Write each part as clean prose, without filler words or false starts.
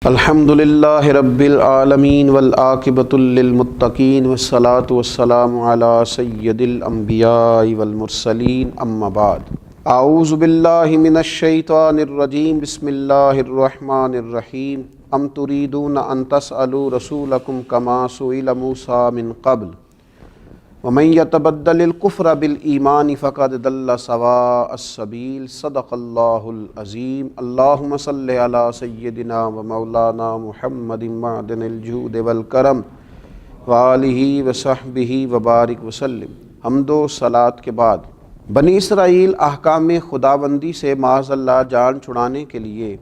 الحمدللہ رب العالمین والعاقبۃ للمتقین والصلاۃ والسلام علی سید الانبیاء والمرسلین اما بعد اعوذ باللہ من الشیطان الرجیم بسم اللہ الرحمن الرحیم ام تریدون ان تسألوا رسولکم کما سئل موسیٰ من قبل ومن يتبدل الكفر بالایمان فقد ضل سواء السبیل صدق اللہ العظیم اللہم صل علی سیدنا و مولانا محمد معدن الجود والکرم وآلہ وصحبہ وبارک وسلم۔ حمد و صلاۃ کے بعد بنی اسرائیل احکام خداوندی سے معاذ اللہ جان چھڑانے کے لیے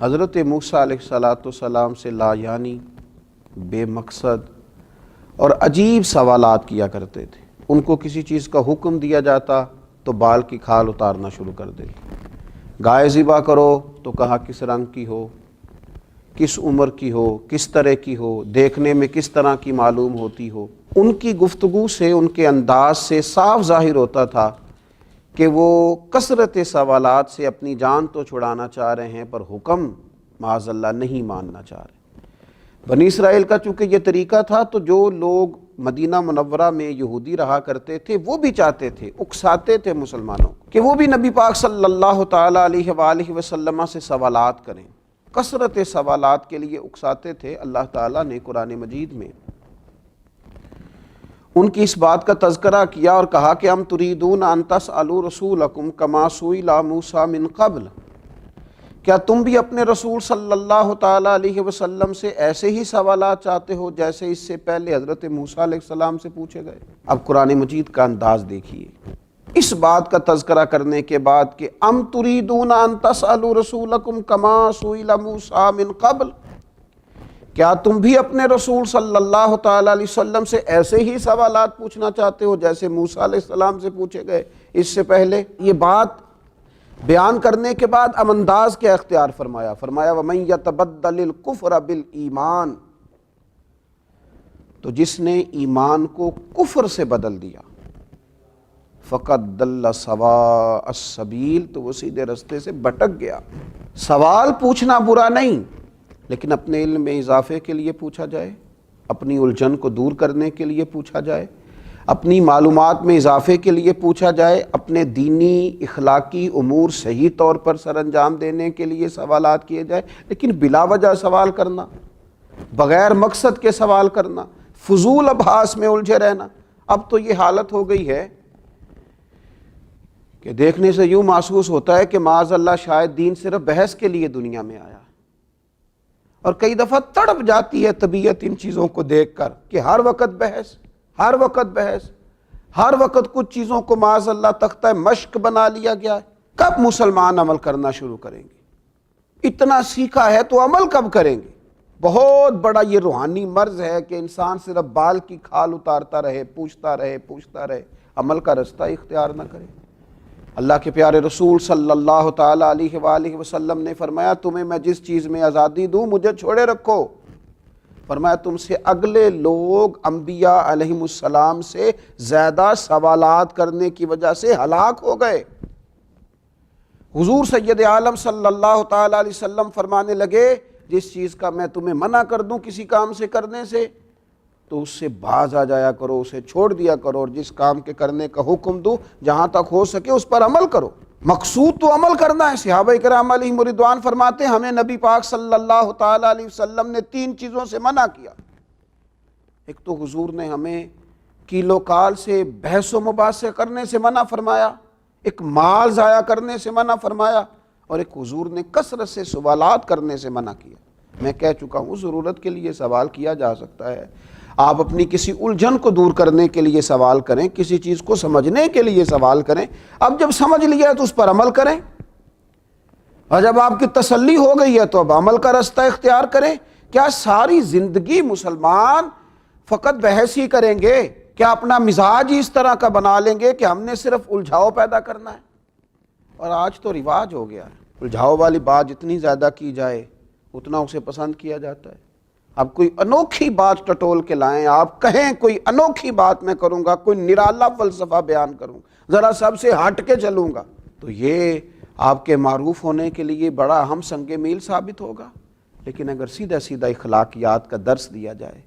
حضرت موسیٰ علیہ السلام سے لا یعنی بے مقصد اور عجیب سوالات کیا کرتے تھے۔ ان کو کسی چیز کا حکم دیا جاتا تو بال کی کھال اتارنا شروع کر دیتے۔ گائے ذبح کرو تو کہا کس رنگ کی ہو، کس عمر کی ہو، کس طرح کی ہو، دیکھنے میں کس طرح کی معلوم ہوتی ہو۔ ان کی گفتگو سے، ان کے انداز سے صاف ظاہر ہوتا تھا کہ وہ کثرت سوالات سے اپنی جان تو چھڑانا چاہ رہے ہیں پر حکم معاذ اللہ نہیں ماننا چاہ رہے۔ بنی اسرائیل کا چونکہ یہ طریقہ تھا تو جو لوگ مدینہ منورہ میں یہودی رہا کرتے تھے وہ بھی چاہتے تھے، اکساتے تھے مسلمانوں کو کہ وہ بھی نبی پاک صلی اللہ تعالیٰ علیہ وآلہ وسلم سے سوالات کریں۔ کثرت سوالات کے لیے اکساتے تھے۔ اللہ تعالیٰ نے قرآن مجید میں ان کی اس بات کا تذکرہ کیا اور کہا کہ ام تریدون ان تسألوا رسولکم کما سئل موسیٰ من قبل، کیا تم بھی اپنے رسول صلی اللہ تعالیٰ علیہ وسلم سے ایسے ہی سوالات چاہتے ہو جیسے اس سے پہلے حضرت موسیٰ علیہ السلام سے پوچھے گئے؟ اب قرآن مجید کا انداز دیکھیے، اس بات کا تذکرہ کرنے کے بعد کہ ام تریدون ان تسألوا رسولکم کما سئل موسیٰ من قبل، کیا تم بھی اپنے رسول صلی اللہ تعالیٰ علیہ وسلم سے ایسے ہی سوالات پوچھنا چاہتے ہو جیسے موسیٰ علیہ السلام سے پوچھے گئے اس سے پہلے؟ یہ بات بیان کرنے کے بعد اب انداز کیا اختیار فرمایا؟ وَمَن يَتَبَدَّلِ الْكُفْرَ بِالْإِيمَانِ، تو جس نے ایمان کو کفر سے بدل دیا فَقَدْ ضَلَّ سَوَاءَ السَّبِيلِ، تو وہ سیدھے رستے سے بھٹک گیا۔ سوال پوچھنا برا نہیں، لیکن اپنے علم میں اضافے کے لیے پوچھا جائے، اپنی الجھن کو دور کرنے کے لیے پوچھا جائے، اپنی معلومات میں اضافے کے لیے پوچھا جائے، اپنے دینی اخلاقی امور صحیح طور پر سر انجام دینے کے لیے سوالات کیے جائے، لیکن بلا وجہ سوال کرنا، بغیر مقصد کے سوال کرنا، فضول ابحاث میں الجھے رہنا، اب تو یہ حالت ہو گئی ہے کہ دیکھنے سے یوں محسوس ہوتا ہے کہ معاذ اللہ شاید دین صرف بحث کے لیے دنیا میں آیا، اور کئی دفعہ تڑپ جاتی ہے طبیعت ان چیزوں کو دیکھ کر کہ ہر وقت بحث، ہر وقت بحث، ہر وقت کچھ چیزوں کو معاذ اللہ تختہ مشق بنا لیا گیا ہے۔ کب مسلمان عمل کرنا شروع کریں گے؟ اتنا سیکھا ہے تو عمل کب کریں گے؟ بہت بڑا یہ روحانی مرض ہے کہ انسان صرف بال کی کھال اتارتا رہے، پوچھتا رہے، عمل کا رستہ اختیار نہ کرے۔ اللہ کے پیارے رسول صلی اللہ تعالیٰ علیہ وآلہ وسلم نے فرمایا تمہیں میں جس چیز میں آزادی دوں مجھے چھوڑے رکھو۔ فرمایا تم سے اگلے لوگ انبیاء علیہم السلام سے زیادہ سوالات کرنے کی وجہ سے ہلاک ہو گئے۔ حضور سید عالم صلی اللہ تعالیٰ علیہ وسلم فرمانے لگے جس چیز کا میں تمہیں منع کر دوں کسی کام سے کرنے سے تو اس سے باز آ جایا کرو، اسے چھوڑ دیا کرو، اور جس کام کے کرنے کا حکم دوں جہاں تک ہو سکے اس پر عمل کرو۔ مقصود تو عمل کرنا ہے۔ صحابہ کرام علیہم رضوان فرماتے ہیں ہمیں نبی پاک صلی اللہ تعالیٰ علیہ وسلم نے 3 چیزوں سے منع کیا۔ ایک تو حضور نے ہمیں کیلو کال سے بحث و مباحثے کرنے سے منع فرمایا، ایک مال ضائع کرنے سے منع فرمایا، اور ایک حضور نے کثرت سے سوالات کرنے سے منع کیا۔ میں کہہ چکا ہوں ضرورت کے لیے سوال کیا جا سکتا ہے، آپ اپنی کسی الجھن کو دور کرنے کے لیے سوال کریں، کسی چیز کو سمجھنے کے لیے سوال کریں، اب جب سمجھ لیا تو اس پر عمل کریں، اور جب آپ کی تسلی ہو گئی ہے تو اب عمل کا رستہ اختیار کریں۔ کیا ساری زندگی مسلمان فقط بحث ہی کریں گے؟ کیا اپنا مزاج ہی اس طرح کا بنا لیں گے کہ ہم نے صرف الجھاؤ پیدا کرنا ہے؟ اور آج تو رواج ہو گیا ہے، الجھاؤ والی بات جتنی زیادہ کی جائے اتنا اسے پسند کیا جاتا ہے۔ اب کوئی انوکھی بات ٹٹول کے لائیں، آپ کہیں کوئی انوکھی بات میں کروں گا، کوئی نرالا فلسفہ بیان کروں، ذرا سب سے ہٹ کے چلوں گا، تو یہ آپ کے معروف ہونے کے لیے بڑا اہم سنگ میل ثابت ہوگا۔ لیکن اگر سیدھا سیدھا اخلاقیات کا درس دیا جائے،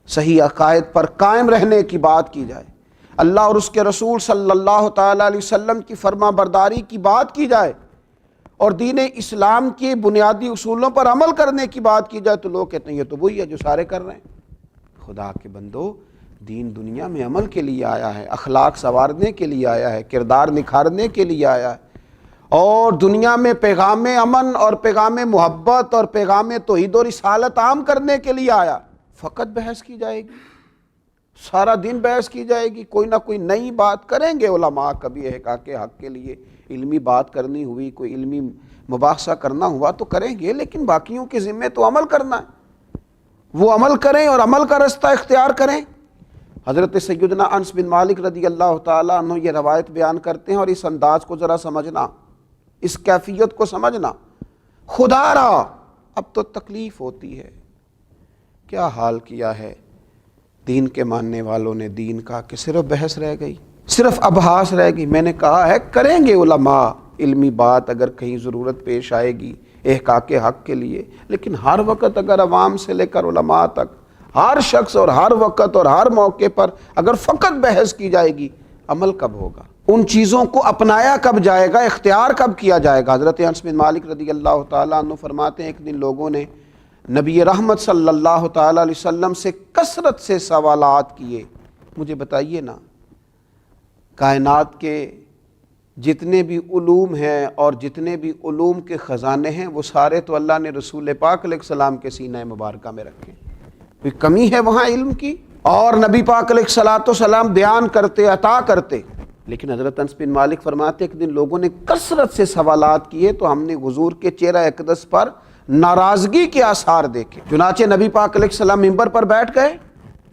صحیح عقائد پر قائم رہنے کی بات کی جائے، اللہ اور اس کے رسول صلی اللہ تعالیٰ علیہ وسلم کی فرما برداری کی بات کی جائے اور دین اسلام کے بنیادی اصولوں پر عمل کرنے کی بات کی جائے، تو لوگ کہتے ہیں یہ تو وہی ہے جو سارے کر رہے ہیں۔ خدا کے بندو، دین دنیا میں عمل کے لیے آیا ہے، اخلاق سنوارنے کے لیے آیا ہے، کردار نکھارنے کے لیے آیا ہے، اور دنیا میں پیغام امن اور پیغام محبت اور پیغام توحید و رسالت عام کرنے کے لیے آیا۔ فقط بحث کی جائے گی، سارا دن بحث کی جائے گی، کوئی نہ کوئی نئی بات کریں گے علماء، کبھی احقاق حق کے لیے علمی بات کرنی ہوئی، کوئی علمی مباحثہ کرنا ہوا تو کریں گے، لیکن باقیوں کے ذمے تو عمل کرنا ہے، وہ عمل کریں اور عمل کا رستہ اختیار کریں۔ حضرت سیدنا انس بن مالک رضی اللہ تعالیٰ عنہ یہ روایت بیان کرتے ہیں، اور اس انداز کو ذرا سمجھنا، اس کیفیت کو سمجھنا۔ خدا را اب تو تکلیف ہوتی ہے، کیا حال کیا ہے دین کے ماننے والوں نے دین کا، کہ صرف بحث رہ گئی، صرف ابحاث رہ گئی۔ میں نے کہا ہے کریں گے علماء علمی بات اگر کہیں ضرورت پیش آئے گی احقاق حق کے لیے، لیکن ہر وقت اگر عوام سے لے کر علماء تک ہر شخص اور ہر وقت اور ہر موقع پر اگر فقط بحث کی جائے گی، عمل کب ہوگا؟ ان چیزوں کو اپنایا کب جائے گا؟ اختیار کب کیا جائے گا؟ حضرت انس بن مالک رضی اللہ تعالیٰ عنہ فرماتے ہیں ایک دن لوگوں نے نبی رحمت صلی اللہ تعالیٰ علیہ وسلم سے کثرت سے سوالات کیے، مجھے بتائیے نا، کائنات کے جتنے بھی علوم ہیں اور جتنے بھی علوم کے خزانے ہیں وہ سارے تو اللہ نے رسول پاک علیہ السلام کے سینہ مبارکہ میں رکھے، کوئی کمی ہے وہاں علم کی؟ اور نبی پاک علیہ السلام بیان کرتے، عطا کرتے۔ لیکن حضرت انس بن مالک فرماتے ایک دن لوگوں نے کثرت سے سوالات کیے تو ہم نے حضور کے چہرہ اقدس پر ناراضگی کے آثار دیکھے۔ چنانچہ نبی پاک علیہ السلام منبر پر بیٹھ گئے،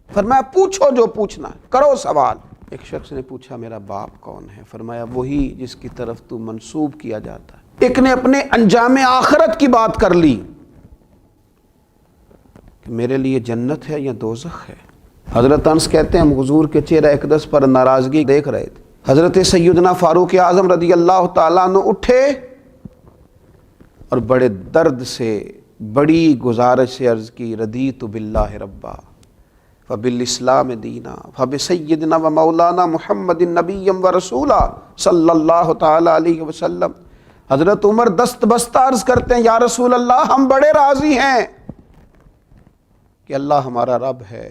فرمایا پوچھو جو پوچھنا ہے، کرو سوال۔ ایک شخص نے پوچھا میرا باپ کون ہے؟ فرمایا وہی جس کی طرف تو منسوب کیا جاتا ہے۔ ایک نے اپنے انجام آخرت کی بات کر لی کہ میرے لیے جنت ہے یا دوزخ ہے۔ حضرت انس کہتے ہیں ہم حضور کے چہرہ اقدس پر ناراضگی دیکھ رہے تھے۔ حضرت سیدنا فاروق اعظم رضی اللہ تعالیٰ عنہ اٹھے اور بڑے درد سے بڑی گزارش سے عرض کی رضیت باللہ ربا فبالاسلام دینا فبسیدنا و مولانا محمد نبی و رسولا صلی اللہ تعالیٰ علیہ وسلم۔ حضرت عمر دست بستہ عرض کرتے ہیں یا رسول اللہ ہم بڑے راضی ہیں کہ اللہ ہمارا رب ہے،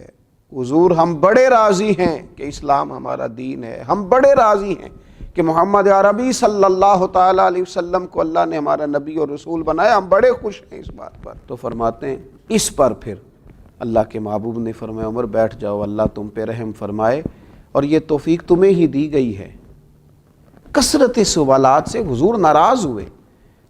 حضور ہم بڑے راضی ہیں کہ اسلام ہمارا دین ہے، ہم بڑے راضی ہیں کہ محمد عربی صلی اللہ تعالیٰ علیہ وسلم کو اللہ نے ہمارا نبی اور رسول بنایا، ہم بڑے خوش ہیں اس بات پر۔ تو فرماتے ہیں اس پر پھر اللہ کے محبوب نے فرمایا عمر بیٹھ جاؤ، اللہ تم پہ رحم فرمائے اور یہ توفیق تمہیں ہی دی گئی ہے۔ کثرت سوالات سے حضور ناراض ہوئے۔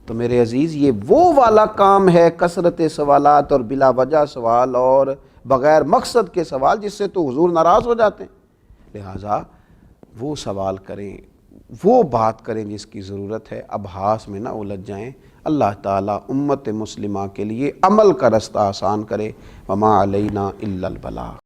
تو میرے عزیز یہ وہ والا کام ہے کثرت سوالات اور بلا وجہ سوال اور بغیر مقصد کے سوال جس سے تو حضور ناراض ہو جاتے ہیں۔ لہٰذا وہ سوال کریں، وہ بات کریں جس کی ضرورت ہے، ابحاث میں نہ الجھ جائیں۔ اللہ تعالیٰ امت مسلمہ کے لیے عمل کا رستہ آسان کرے۔ وما علینا الا البلاغ۔